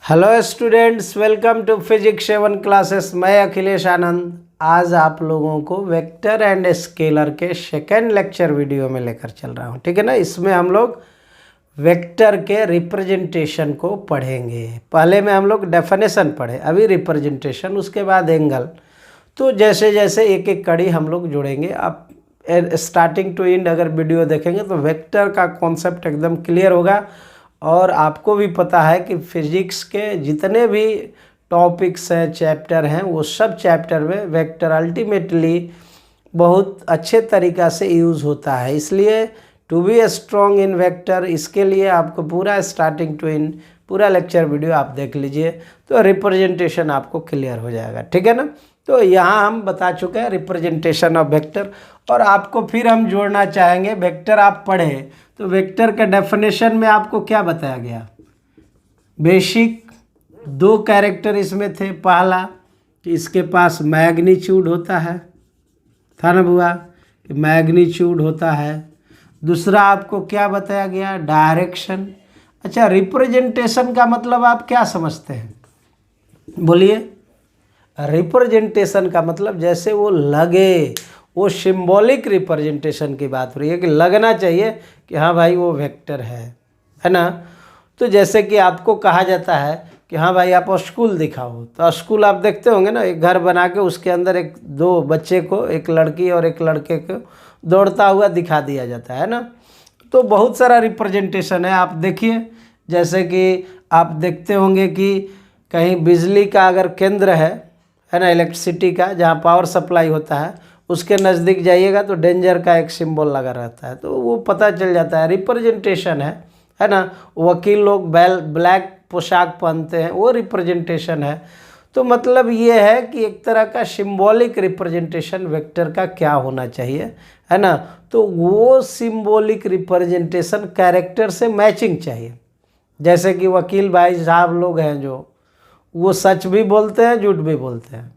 Hello students, welcome to physics 7 classes. मैं अखिलेश आनंद आज आप लोगों को वेक्टर एंड स्केलर के सेकेंड लेक्चर वीडियो में लेकर चल रहा हूं। ठीक है ना। इसमें हम लोग वेक्टर के रिप्रेजेंटेशन को पढ़ेंगे। पहले में हम लोग डेफिनेशन पढ़े, अभी रिप्रेजेंटेशन, उसके बाद एंगल। तो जैसे जैसे एक एक कड़ी हम लोग जोड़ेंगे। आप स्टार्टिंग टू एंड अगर वीडियो देखेंगे तो वेक्टर का कॉन्सेप्ट एकदम क्लियर होगा। और आपको भी पता है कि फिजिक्स के जितने भी टॉपिक्स हैं, चैप्टर हैं, वो सब चैप्टर में वेक्टर अल्टीमेटली बहुत अच्छे तरीक़ा से यूज़ होता है। इसलिए to be strong in vector, इसके लिए आपको पूरा स्टार्टिंग टू एंड पूरा लेक्चर वीडियो आप देख लीजिए तो रिप्रेजेंटेशन आपको क्लियर हो जाएगा। ठीक है ना। तो यहाँ हम बता चुके हैं रिप्रेजेंटेशन ऑफ वेक्टर, और आपको फिर हम जोड़ना चाहेंगे। वेक्टर आप पढ़े तो वेक्टर का डेफिनेशन में आपको क्या बताया गया? बेसिक दो कैरेक्टर इसमें थे। पहला कि इसके पास मैग्नीट्यूड होता है, था ना बुआ, कि मैग्नीट्यूड होता है। दूसरा आपको क्या बताया गया? डायरेक्शन। अच्छा, रिप्रेजेंटेशन का मतलब आप क्या समझते हैं? बोलिए। रिप्रेजेंटेशन का मतलब जैसे वो लगे, वो सिंबॉलिक रिप्रेजेंटेशन की बात हो रही है कि लगना चाहिए कि हाँ भाई वो वेक्टर है ना। तो जैसे कि आपको कहा जाता है कि हाँ भाई आप स्कूल दिखाओ, तो स्कूल आप देखते होंगे ना, एक घर बना के उसके अंदर एक दो बच्चे को, एक लड़की और एक लड़के को दौड़ता हुआ दिखा दिया जाता है ना। तो बहुत सारा रिप्रेजेंटेशन है। आप देखिए, जैसे कि आप देखते होंगे कि कहीं बिजली का अगर केंद्र है ना, इलेक्ट्रिसिटी का, जहाँ पावर सप्लाई होता है, उसके नज़दीक जाइएगा तो डेंजर का एक सिंबल लगा रहता है, तो वो पता चल जाता है, रिप्रेजेंटेशन है ना। वकील लोग ब्लैक पोशाक पहनते हैं, वो रिप्रेजेंटेशन है। तो मतलब ये है कि एक तरह का सिंबॉलिक रिप्रेजेंटेशन वेक्टर का क्या होना चाहिए, है ना। तो वो सिंबॉलिक रिप्रेजेंटेशन कैरेक्टर से मैचिंग चाहिए। जैसे कि वकील भाई साहब लोग हैं जो, वो सच भी बोलते हैं, झूठ भी बोलते हैं।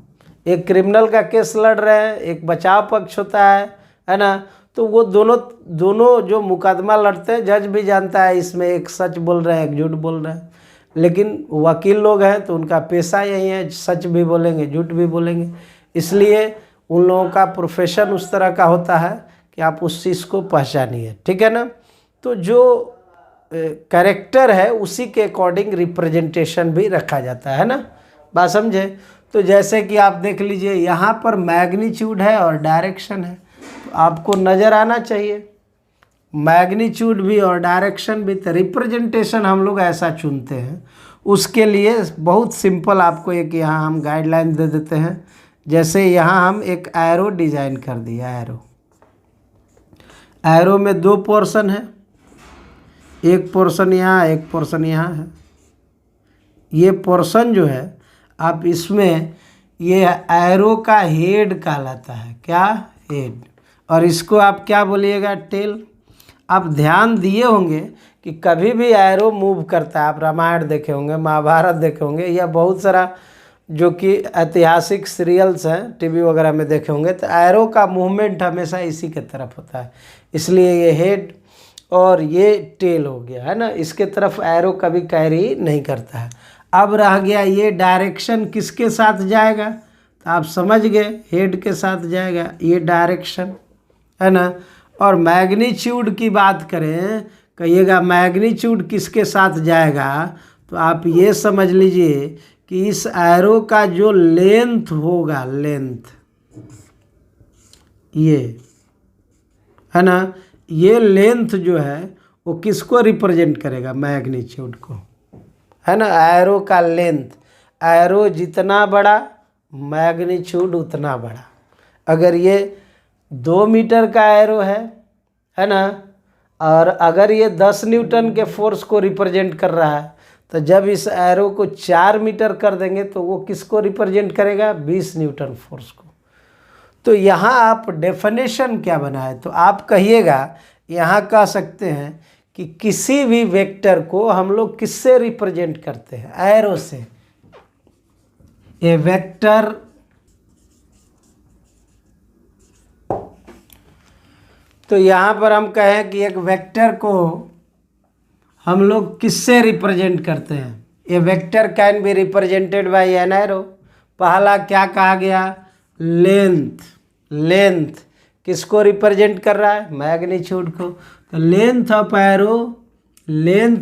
एक क्रिमिनल का केस लड़ रहे हैं, एक बचाव पक्ष होता है ना। तो वो दोनों जो मुकदमा लड़ते हैं, जज भी जानता है इसमें एक सच बोल रहे हैं, एक झूठ बोल रहे हैं। लेकिन वकील लोग हैं तो उनका पेशा यही है, सच भी बोलेंगे, झूठ भी बोलेंगे। इसलिए उन लोगों का प्रोफेशन उस तरह का होता है कि आप उस चीज़ को पहचानिए। ठीक है ना। तो जो कैरेक्टर है उसी के अकॉर्डिंग रिप्रेजेंटेशन भी रखा जाता है ना। बात समझे। तो जैसे कि आप देख लीजिए, यहाँ पर मैग्नीट्यूड है और डायरेक्शन है, तो आपको नज़र आना चाहिए मैग्नीट्यूड भी और डायरेक्शन भी। तो रिप्रेजेंटेशन हम लोग ऐसा चुनते हैं। उसके लिए बहुत सिंपल आपको एक यहाँ हम गाइडलाइन दे देते हैं। जैसे यहाँ हम एक एरो डिज़ाइन कर दिया। एरो में दो पोर्शन है, एक पोर्शन यहाँ, एक पोर्शन यहाँ है। ये पोर्शन जो है, आप इसमें ये एरो का हेड कहलाता है। क्या? हेड। और इसको आप क्या बोलिएगा? टेल। आप ध्यान दिए होंगे कि कभी भी एरो मूव करता है, आप रामायण देखे होंगे, महाभारत देखे होंगे, या बहुत सारा जो कि ऐतिहासिक सीरियल्स हैं टीवी वगैरह में देखे होंगे, तो एरो का मूवमेंट हमेशा इसी के तरफ होता है। इसलिए ये हेड और ये टेल हो गया, है ना। इसके तरफ एरो कभी कैरी नहीं करता है। अब रह गया ये डायरेक्शन किसके साथ जाएगा, तो आप समझ गए, हेड के साथ जाएगा ये डायरेक्शन, है ना। और मैग्नीट्यूड की बात करें, कहिएगा मैग्नीट्यूड किसके साथ जाएगा, तो आप ये समझ लीजिए कि इस एरो का जो लेंथ होगा, लेंथ ये है ना, ये लेंथ जो है वो किसको रिप्रेजेंट करेगा? मैग्नीट्यूड को, है ना। एरो का लेंथ, एरो जितना बड़ा मैग्नीट्यूड उतना बड़ा। अगर ये 2 मीटर का एरो है ना, और अगर ये 10 न्यूटन के फोर्स को रिप्रेजेंट कर रहा है, तो जब इस एरो को 4 मीटर कर देंगे तो वो किसको रिप्रेजेंट करेगा? 20 न्यूटन फोर्स को। तो यहाँ आप डेफिनेशन क्या बनाए, तो आप कहिएगा, यहाँ कह सकते हैं कि किसी भी वेक्टर को हम लोग किससे रिप्रेजेंट करते हैं? एरो से। ए वेक्टर, तो यहाँ पर हम कहें कि एक वेक्टर को हम लोग किससे रिप्रेजेंट करते हैं? A vector can be represented by an arrow. पहला क्या कहा गया, लेंथ। लेंथ किसको रिप्रेजेंट कर रहा है, मैग्नीट्यूड को। तो length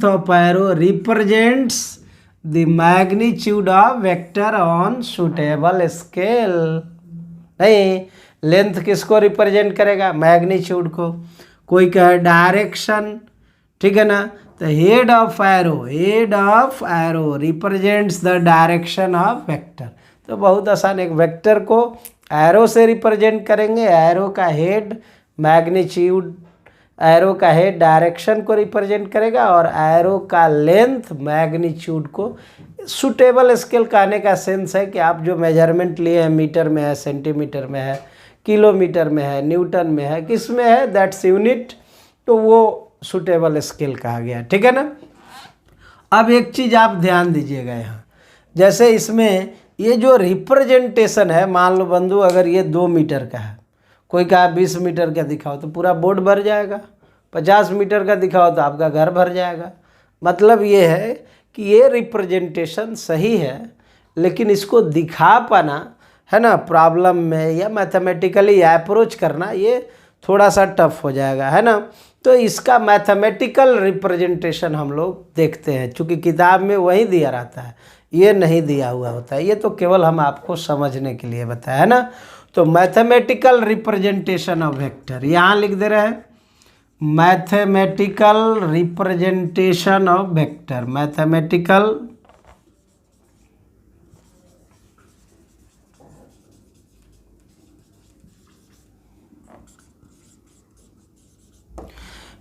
of arrow represents the magnitude of vector on suitable scale. नहीं, लेंथ किसको रिप्रेजेंट करेगा, मैग्नीट्यूड को। कोई कहे डायरेक्शन, ठीक है ना, तो head of arrow represents the direction of vector. तो बहुत आसान, एक वेक्टर को एरो से रिप्रेजेंट करेंगे, एरो का हेड मैग्नीट्यूड, एरो का हेड डायरेक्शन को रिप्रेजेंट करेगा और एरो का लेंथ मैग्नीट्यूड को। सुटेबल स्केल कहने का सेंस है कि आप जो मेजरमेंट लिए हैं, मीटर में है, सेंटीमीटर में है, किलोमीटर में है, न्यूटन में है, किस में है, दैट्स यूनिट, तो वो सुटेबल स्केल कहा गया, ठीक है ना। अब एक चीज़ आप ध्यान दीजिएगा यहाँ, जैसे इसमें ये जो रिप्रेजेंटेशन है, मान लो बंधु अगर ये 2 मीटर का है, कोई कहा 20 मीटर का दिखाओ तो पूरा बोर्ड भर जाएगा, 50 मीटर का दिखाओ तो आपका घर भर जाएगा। मतलब ये है कि ये रिप्रेजेंटेशन सही है, लेकिन इसको दिखा पाना है ना, प्रॉब्लम में या मैथमेटिकली अप्रोच करना ये थोड़ा सा टफ हो जाएगा, है ना। तो इसका मैथमेटिकल रिप्रेजेंटेशन हम लोग देखते हैं, चूँकि किताब में वही दिया रहता है, ये नहीं दिया हुआ होता है, ये तो केवल हम आपको समझने के लिए बताया, है ना। तो मैथमेटिकल रिप्रेजेंटेशन ऑफ वेक्टर यहाँ लिख दे रहे हैं, mathematical representation of vector.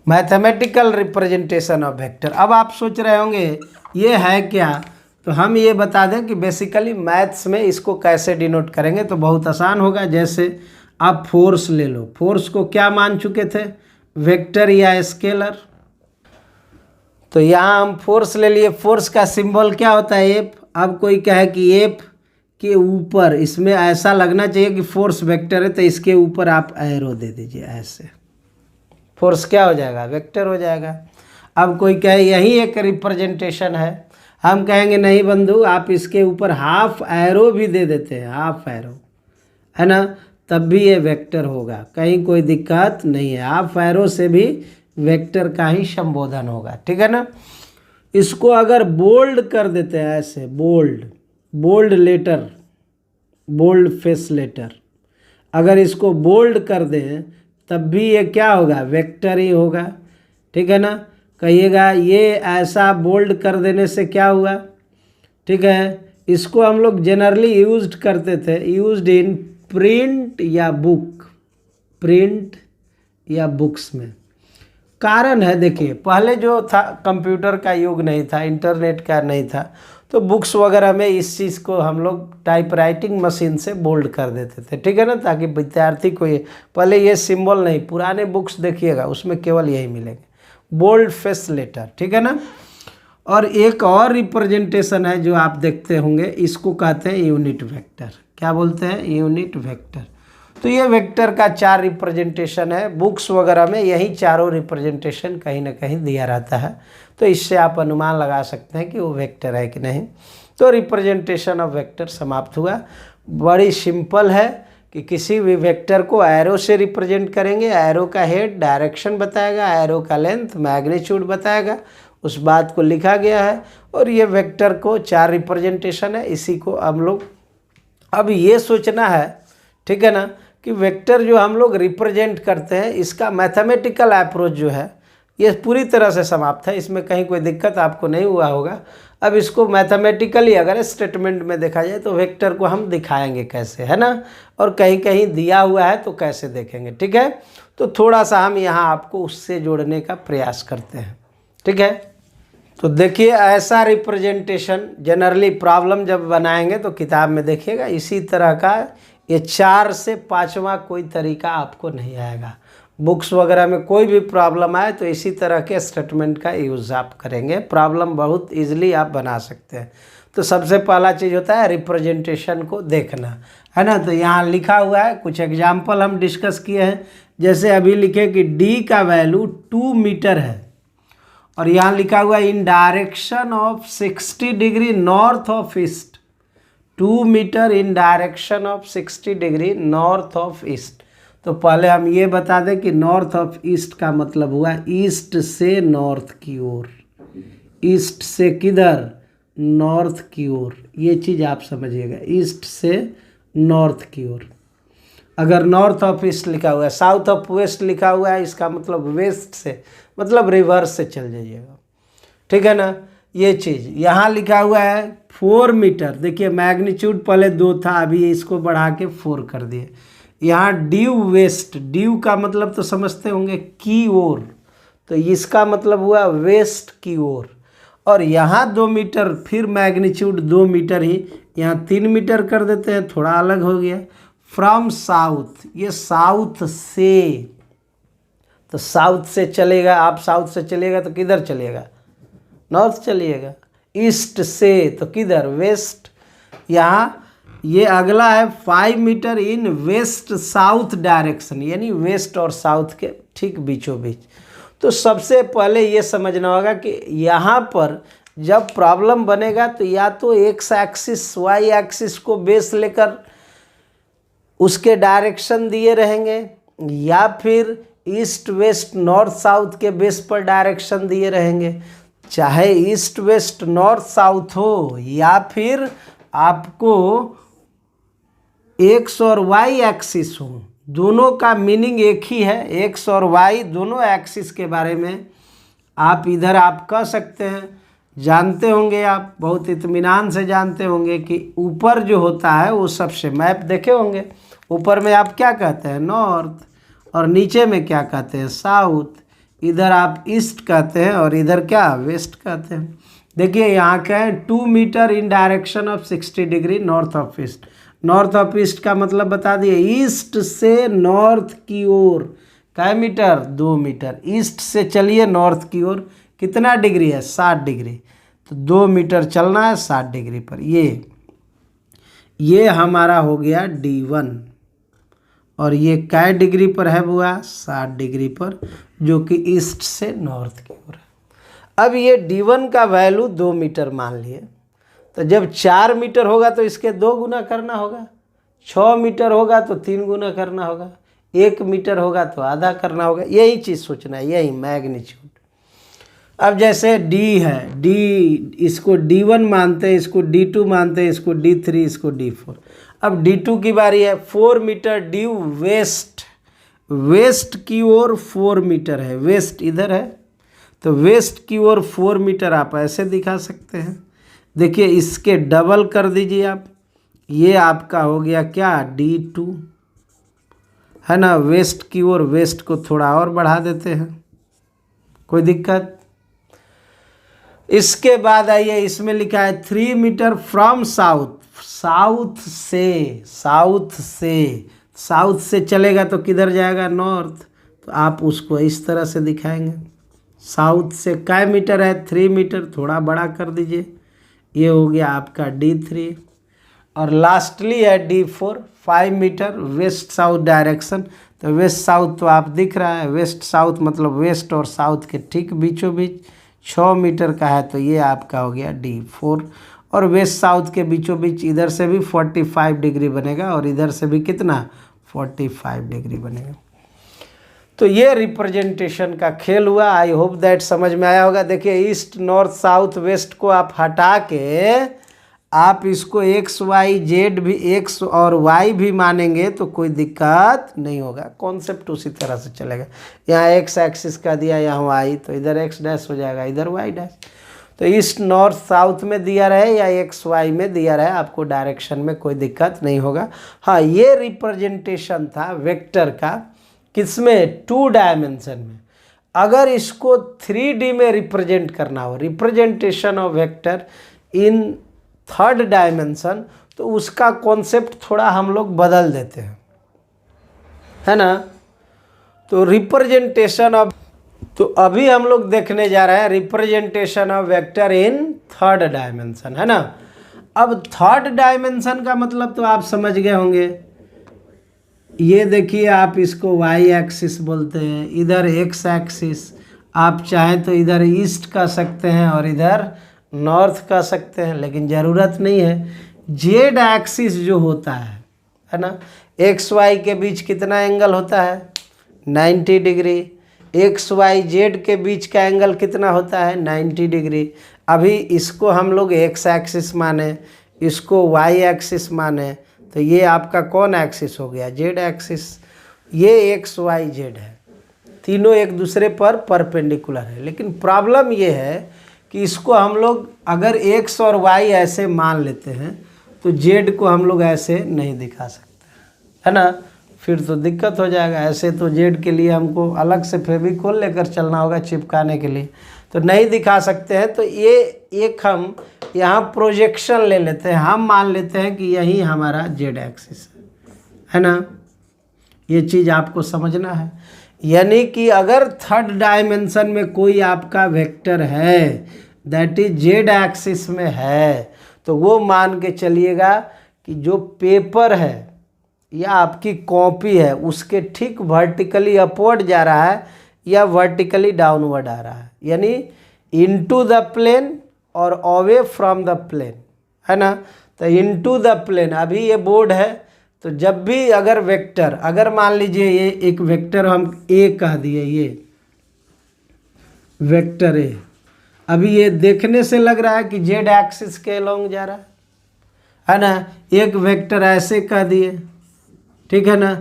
Mathematical representation of vector. अब आप सोच रहे होंगे ये है क्या, तो हम ये बता दें कि बेसिकली मैथ्स में इसको कैसे डिनोट करेंगे, तो बहुत आसान होगा। जैसे आप फोर्स ले लो, फोर्स को क्या मान चुके थे, वेक्टर या स्केलर। तो यहाँ हम फोर्स ले लिए, फोर्स का सिंबल क्या होता है, एफ। अब कोई कहे कि एफ के ऊपर, इसमें ऐसा लगना चाहिए कि फोर्स वेक्टर है, तो इसके ऊपर आप एरो दे दीजिए, ऐसे फोर्स क्या हो जाएगा, वेक्टर हो जाएगा। अब कोई कहे यही एक रिप्रेजेंटेशन है, हम कहेंगे नहीं बंधु, आप इसके ऊपर हाफ एरो भी दे देते हैं, हाफ एरो, है ना, तब भी ये वेक्टर होगा, कहीं कोई दिक्कत नहीं है। हाफ एरो से भी वेक्टर का ही संबोधन होगा, ठीक है ना। इसको अगर बोल्ड कर देते हैं, ऐसे bold letter, bold face letter, अगर इसको बोल्ड कर दें तब भी ये क्या होगा, वेक्टर ही होगा, ठीक है ना। कहिएगा ये ऐसा बोल्ड कर देने से क्या हुआ, ठीक है। इसको हम लोग जनरली यूज्ड करते थे, यूज्ड इन प्रिंट या बुक्स में। कारण है, देखिए पहले जो था कंप्यूटर का युग नहीं था, इंटरनेट का नहीं था, तो बुक्स वगैरह में इस चीज़ को हम लोग टाइपराइटिंग मशीन से बोल्ड कर देते थे, ठीक है ना, ताकि विद्यार्थी को ये, पहले ये सिंबल नहीं, पुराने बुक्स देखिएगा उसमें केवल यही मिलेंगे, बोल्ड फेस लेटर, ठीक है ना। और एक और रिप्रेजेंटेशन है जो आप देखते होंगे, इसको कहते हैं यूनिट वेक्टर। क्या बोलते हैं, यूनिट वेक्टर। तो ये वेक्टर का 4 रिप्रेजेंटेशन है, बुक्स वगैरह में यही चारों रिप्रेजेंटेशन कहीं ना कहीं दिया रहता है, तो इससे आप अनुमान लगा सकते हैं कि वो वेक्टर है कि नहीं। तो रिप्रेजेंटेशन ऑफ वेक्टर समाप्त हुआ। बड़ी सिंपल है कि किसी भी वेक्टर को एरो से रिप्रेजेंट करेंगे, एरो का हेड डायरेक्शन बताएगा, एरो का लेंथ मैग्नीट्यूड बताएगा, उस बात को लिखा गया है। और ये वेक्टर को 4 रिप्रेजेंटेशन है, इसी को हम लोग अब ये सोचना है, ठीक है ना, कि वेक्टर जो हम लोग रिप्रेजेंट करते हैं, इसका मैथमेटिकल अप्रोच जो है ये पूरी तरह से समाप्त है, इसमें कहीं कोई दिक्कत आपको नहीं हुआ होगा। अब इसको मैथमेटिकली अगर स्टेटमेंट में देखा जाए तो वेक्टर को हम दिखाएंगे कैसे, है ना, और कहीं कहीं दिया हुआ है तो कैसे देखेंगे, ठीक है। तो थोड़ा सा हम यहाँ आपको उससे जोड़ने का प्रयास करते हैं, ठीक है। तो देखिए ऐसा रिप्रेजेंटेशन जनरली प्रॉब्लम जब बनाएंगे तो किताब में देखिएगा इसी तरह का, ये 4 से 5वां कोई तरीका आपको नहीं आएगा। बुक्स वगैरह में कोई भी प्रॉब्लम आए तो इसी तरह के स्टेटमेंट का यूज़ आप करेंगे, प्रॉब्लम बहुत इजीली आप बना सकते हैं। तो सबसे पहला चीज़ होता है रिप्रेजेंटेशन को देखना, है ना। तो यहाँ लिखा हुआ है, कुछ एग्जाम्पल हम डिस्कस किए हैं। जैसे अभी लिखे कि D का वैल्यू 2 मीटर है और यहाँ लिखा हुआ है in direction of 60 degree north of east, 2 metre in direction of 60 degree north of east. तो पहले हम ये बता दें कि नॉर्थ ऑफ ईस्ट का मतलब हुआ ईस्ट से नॉर्थ की ओर, ईस्ट से किधर, नॉर्थ की ओर। ये चीज़ आप समझिएगा, ईस्ट से नॉर्थ की ओर। अगर नॉर्थ ऑफ ईस्ट लिखा हुआ है, साउथ ऑफ वेस्ट लिखा हुआ है, इसका मतलब वेस्ट से, मतलब रिवर्स से चल जाइएगा, ठीक है ना। ये चीज़ यहाँ लिखा हुआ है 4 मीटर, देखिए मैग्नीट्यूड पहले 2 था, अभी इसको बढ़ा के 4 कर दिए। यहाँ ड्यू वेस्ट, ड्यू का मतलब तो समझते होंगे की ओर, तो इसका मतलब हुआ वेस्ट की ओर। और यहाँ 2 मीटर, फिर मैग्नीट्यूड 2 मीटर ही, यहाँ 3 मीटर कर देते हैं, थोड़ा अलग हो गया। फ्रॉम साउथ, ये साउथ से, तो साउथ से चलेगा, आप साउथ से चलिएगा तो किधर चलिएगा, नॉर्थ चलिएगा। ईस्ट से तो किधर, वेस्ट। यहाँ ये अगला है 5 मीटर इन वेस्ट साउथ डायरेक्शन, यानी वेस्ट और साउथ के ठीक बीचों बीच। तो सबसे पहले ये समझना होगा कि यहाँ पर जब प्रॉब्लम बनेगा तो या तो एक्स एक्सिस वाई एक्सिस को बेस लेकर उसके डायरेक्शन दिए रहेंगे, या फिर ईस्ट वेस्ट नॉर्थ साउथ के बेस पर डायरेक्शन दिए रहेंगे। चाहे ईस्ट वेस्ट नॉर्थ साउथ हो, या फिर आपको एक्स और वाई एक्सिस हो, दोनों का मीनिंग एक ही है। एक्स और वाई दोनों एक्सिस के बारे में आप इधर आप कह सकते हैं, जानते होंगे आप, बहुत इत्मीनान से जानते होंगे कि ऊपर जो होता है वो सबसे, मैप देखे होंगे, ऊपर में आप क्या कहते हैं, नॉर्थ, और नीचे में क्या कहते हैं, साउथ। इधर आप ईस्ट कहते हैं और इधर क्या, वेस्ट कहते हैं। देखिए यहाँ क्या है, 2 metre in direction of 60 degree north of east. North of east का मतलब बता दिए, ईस्ट से नॉर्थ की ओर क्या मीटर, 2 मीटर। ईस्ट से चलिए नॉर्थ की ओर, कितना डिग्री है, 60 डिग्री, तो 2 मीटर चलना है 60 डिग्री पर। ये हमारा हो गया D1, और ये कै डिग्री पर है बुआ, 60 डिग्री पर, जो कि ईस्ट से नॉर्थ की ओर है। अब ये D1 का वैल्यू 2 मीटर मान लिए, तो जब 4 मीटर होगा तो इसके 2 गुना करना होगा, 6 मीटर होगा तो 3 गुना करना होगा, 1 मीटर होगा तो आधा करना होगा। यही चीज़ सोचना है, यही मैग्नीट्यूड। अब जैसे D है, D इसको D1 मानते हैं, इसको D2 मानते हैं, इसको D3, इसको D4। अब D2 की बारी है, 4 मीटर ड्यू वेस्ट, वेस्ट की ओर 4 मीटर है, वेस्ट इधर है, तो वेस्ट की ओर 4 मीटर आप ऐसे दिखा सकते हैं। देखिए इसके डबल कर दीजिए आप, ये आपका हो गया क्या, D2 है ना। वेस्ट की ओर, वेस्ट को थोड़ा और बढ़ा देते हैं, कोई दिक्कत। इसके बाद आइए, इसमें लिखा है 3 मीटर फ्रॉम साउथ, साउथ से, साउथ से चलेगा तो किधर जाएगा, नॉर्थ, तो आप उसको इस तरह से दिखाएंगे। साउथ से कै मीटर है, 3 मीटर, थोड़ा बड़ा कर दीजिए, ये हो गया आपका D3। और लास्टली है D4, 5 metre west south direction, तो वेस्ट साउथ तो आप दिख रहा है, वेस्ट साउथ मतलब वेस्ट और साउथ के ठीक बीचों बीच, 6 मीटर का है, तो ये आपका हो गया D4। और वेस्ट साउथ के बीचों बीच इधर से भी 45 डिग्री बनेगा, और इधर से भी कितना, 45 डिग्री बनेगा। तो ये रिप्रेजेंटेशन का खेल हुआ। आई होप दैट समझ में आया होगा। देखिए ईस्ट नॉर्थ साउथ वेस्ट को आप हटा के आप इसको एक्स वाई जेड भी, एक्स और वाई भी मानेंगे तो कोई दिक्कत नहीं होगा, कॉन्सेप्ट उसी तरह से चलेगा। यहाँ एक्स एक्सिस का दिया, यहाँ वाई, तो इधर एक्स डैश हो जाएगा, इधर वाई डैश। तो ईस्ट नॉर्थ साउथ में दिया रहे या एक्स वाई में दिया रहे, आपको डायरेक्शन में कोई दिक्कत नहीं होगा। हाँ, ये रिप्रेजेंटेशन था वेक्टर का, किसमें, 2 डायमेंशन में। अगर इसको 3D में रिप्रेजेंट करना हो, representation of vector in 3rd dimension, तो उसका कॉन्सेप्ट थोड़ा हम लोग बदल देते हैं, है ना। तो रिप्रेजेंटेशन ऑफ, तो अभी हम लोग देखने जा रहे हैं representation of vector in 3rd dimension, है ना। अब 3rd डायमेंशन का मतलब तो आप समझ गए होंगे। ये देखिए, आप इसको वाई एक्सिस बोलते हैं, इधर एक्स एक्सिस, आप चाहें तो इधर ईस्ट कह सकते हैं और इधर नॉर्थ कह सकते हैं, लेकिन ज़रूरत नहीं है। जेड एक्सिस जो होता है ना, एक्स वाई के बीच कितना एंगल होता है 90 डिग्री। एक्स वाई जेड के बीच का एंगल कितना होता है 90 डिग्री। अभी इसको हम लोग एक्स एक्सिस माने, इसको वाई एक्सिस माने, तो ये आपका कौन एक्सिस हो गया, जेड एक्सिस। ये एक्स वाई जेड है, तीनों एक दूसरे पर परपेंडिकुलर है। लेकिन प्रॉब्लम ये है कि इसको हम लोग अगर एक्स और वाई ऐसे मान लेते हैं तो जेड को हम लोग ऐसे नहीं दिखा सकते, है ना, फिर तो दिक्कत हो जाएगा। ऐसे तो जेड के लिए हमको अलग से फेविकोल लेकर चलना होगा चिपकाने के लिए, तो नहीं दिखा सकते हैं। तो ये एक हम यहाँ प्रोजेक्शन ले लेते हैं, हम मान लेते हैं कि यही हमारा जेड एक्सिस है ना। ये चीज़ आपको समझना है। यानी कि अगर थर्ड डायमेंशन में कोई आपका वेक्टर है दैट इज जेड एक्सिस में है, तो वो मान के चलिएगा कि जो पेपर है या आपकी कॉपी है उसके ठीक वर्टिकली अपवर्ड जा रहा है या वर्टिकली डाउनवर्ड आ रहा है, यानी इनटू द प्लेन और अवे फ्रॉम द प्लेन, है ना। तो इनटू द प्लेन, अभी ये बोर्ड है, तो जब भी अगर वेक्टर, अगर मान लीजिए ये एक वेक्टर हम ए कह दिए, ये वेक्टर ए, अभी ये देखने से लग रहा है कि जेड एक्सिस के अलोंग जा रहा है ना। एक वेक्टर ऐसे कह दिए, ठीक है ना,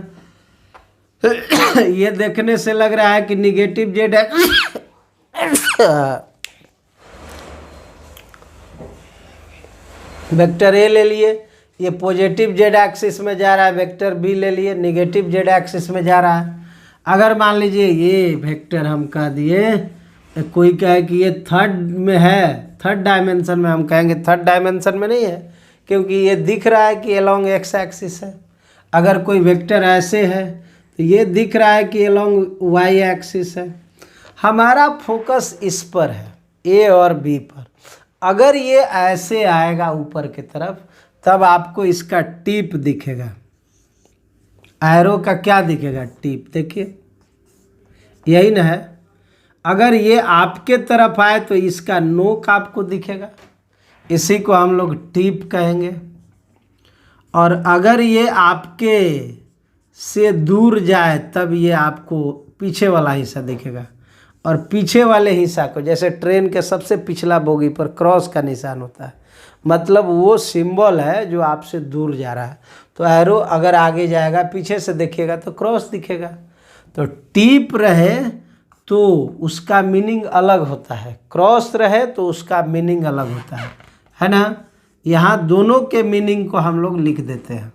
ये देखने से लग रहा है कि निगेटिव जेड वेक्टर ए ले लिए, ये पॉजिटिव जेड एक्सिस में जा रहा है। वेक्टर बी ले लिए, निगेटिव जेड एक्सिस में जा रहा है। अगर मान लीजिए ये वेक्टर हम कह दिए, कोई कहे कि ये थर्ड में है, थर्ड डायमेंशन में, हम कहेंगे थर्ड डायमेंशन में नहीं है, क्योंकि ये दिख रहा है कि अलोंग एक्स एक्सिस है। अगर कोई वेक्टर ऐसे है तो ये दिख रहा है कि अलोंग वाई एक्सिस है। हमारा फोकस इस पर है, ए और बी पर। अगर ये ऐसे आएगा ऊपर की तरफ, तब आपको इसका टिप दिखेगा, एरो का क्या दिखेगा, टिप, देखिए यही ना है। अगर ये आपके तरफ आए तो इसका नोक आपको दिखेगा, इसी को हम लोग टिप कहेंगे। और अगर ये आपके से दूर जाए तब ये आपको पीछे वाला हिस्सा दिखेगा, और पीछे वाले हिस्सा को, जैसे ट्रेन के सबसे पिछला बोगी पर क्रॉस का निशान होता है, मतलब वो सिंबल है जो आपसे दूर जा रहा है। तो एरो अगर आगे जाएगा, पीछे से देखिएगा तो क्रॉस दिखेगा। तो टिप रहे तो उसका मीनिंग अलग होता है, क्रॉस रहे तो उसका मीनिंग अलग होता है ना। यहाँ दोनों के मीनिंग को हम लोग लिख देते हैं।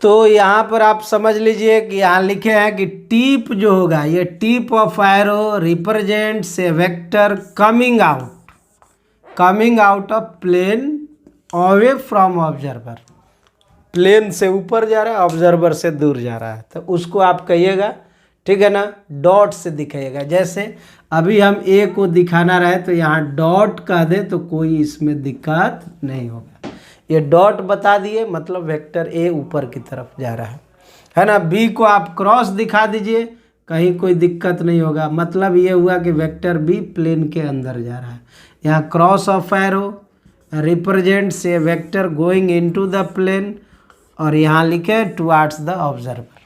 तो यहाँ पर आप समझ लीजिए कि यहाँ लिखे हैं कि टिप जो होगा, ये tip of arrow represents a vector coming out of plane away from observer. Plane से ऊपर जा रहा है, ऑब्जर्वर से दूर जा रहा है, तो उसको आप कहिएगा, ठीक है ना, डॉट से दिखाइएगा। जैसे अभी हम ए को दिखाना रहे तो यहाँ डॉट कह दे तो कोई इसमें दिक्कत नहीं होगा। ये डॉट बता दिए, मतलब वेक्टर ए ऊपर की तरफ जा रहा है ना। बी को आप क्रॉस दिखा दीजिए, कहीं कोई दिक्कत नहीं होगा, मतलब ये हुआ कि वेक्टर बी प्लेन के अंदर जा रहा है। यहाँ cross of arrow represents a vector going into the plane, और यहाँ लिखे टुवार्ड्स द ऑब्जर्वर,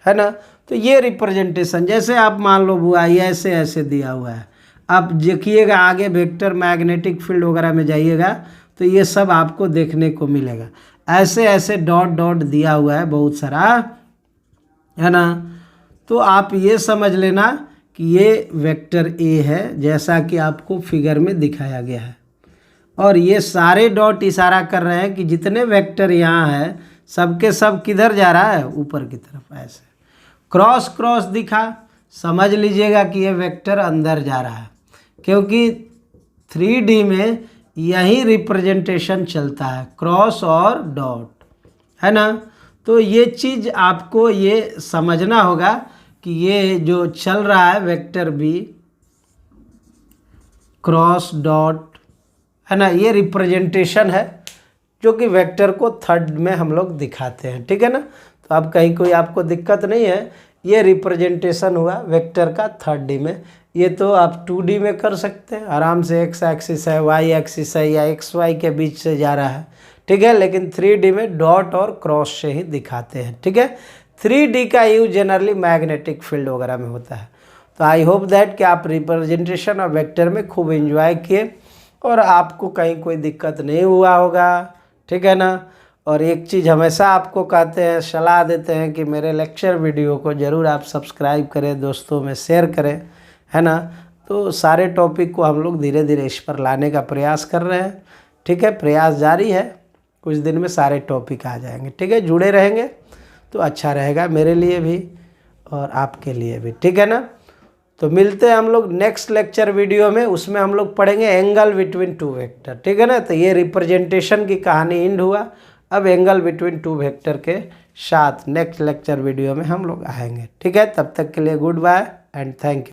है ना। तो ये रिप्रेजेंटेशन, जैसे आप मान लो हुआ ये ऐसे ऐसे दिया हुआ है, आप देखिएगा आगे वेक्टर मैग्नेटिक फील्ड वगैरह में जाइएगा तो ये सब आपको देखने को मिलेगा। ऐसे ऐसे डॉट डॉट दिया हुआ है बहुत सारा, है ना। तो आप ये समझ लेना कि ये वेक्टर ए है, जैसा कि आपको फिगर में दिखाया गया है। और ये सारे डॉट इशारा कर रहे हैं कि जितने वेक्टर यहाँ है सबके सब किधर जा रहा है, ऊपर की तरफ। ऐसे क्रॉस क्रॉस दिखा, समझ लीजिएगा कि ये वेक्टर अंदर जा रहा है, क्योंकि 3D में यही रिप्रेजेंटेशन चलता है, क्रॉस और डॉट, है ना। तो ये चीज़ आपको ये समझना होगा कि ये जो चल रहा है वेक्टर बी क्रॉस डॉट है ना, ये रिप्रेजेंटेशन है जो कि वेक्टर को थर्ड में हम लोग दिखाते हैं, ठीक है ना। तो अब कहीं कोई आपको दिक्कत नहीं है, ये रिप्रेजेंटेशन हुआ वेक्टर का 3D में। ये तो आप 2D में कर सकते हैं आराम से, एक्स एक्सिस है, वाई एक्सिस है, या एक्स वाई के बीच से जा रहा है, ठीक है। लेकिन 3D में डॉट और क्रॉस से ही दिखाते हैं, ठीक है। 3D का यूज जनरली मैग्नेटिक फील्ड वगैरह में होता है। तो आई होप दैट कि आप रिप्रेजेंटेशन और वेक्टर में खूब एंजॉय किए और आपको कहीं कोई दिक्कत नहीं हुआ होगा, ठीक है ना। और एक चीज़ हमेशा आपको कहते हैं, सलाह देते हैं कि मेरे लेक्चर वीडियो को ज़रूर आप सब्सक्राइब करें, दोस्तों में शेयर करें, है ना। तो सारे टॉपिक को हम लोग धीरे धीरे इस पर लाने का प्रयास कर रहे हैं, ठीक है। प्रयास जारी है, कुछ दिन में सारे टॉपिक आ जाएंगे, ठीक है। जुड़े रहेंगे तो अच्छा रहेगा मेरे लिए भी और आपके लिए भी, ठीक है ना। तो मिलते हैं हम लोग नेक्स्ट लेक्चर वीडियो में, उसमें हम लोग पढ़ेंगे एंगल बिटवीन टू वेक्टर, ठीक है ना। तो ये रिप्रेजेंटेशन की कहानी एंड हुआ, अब एंगल बिटवीन टू वेक्टर के साथ नेक्स्ट लेक्चर वीडियो में हम लोग आएंगे, ठीक है। तब तक के लिए goodbye and thank you.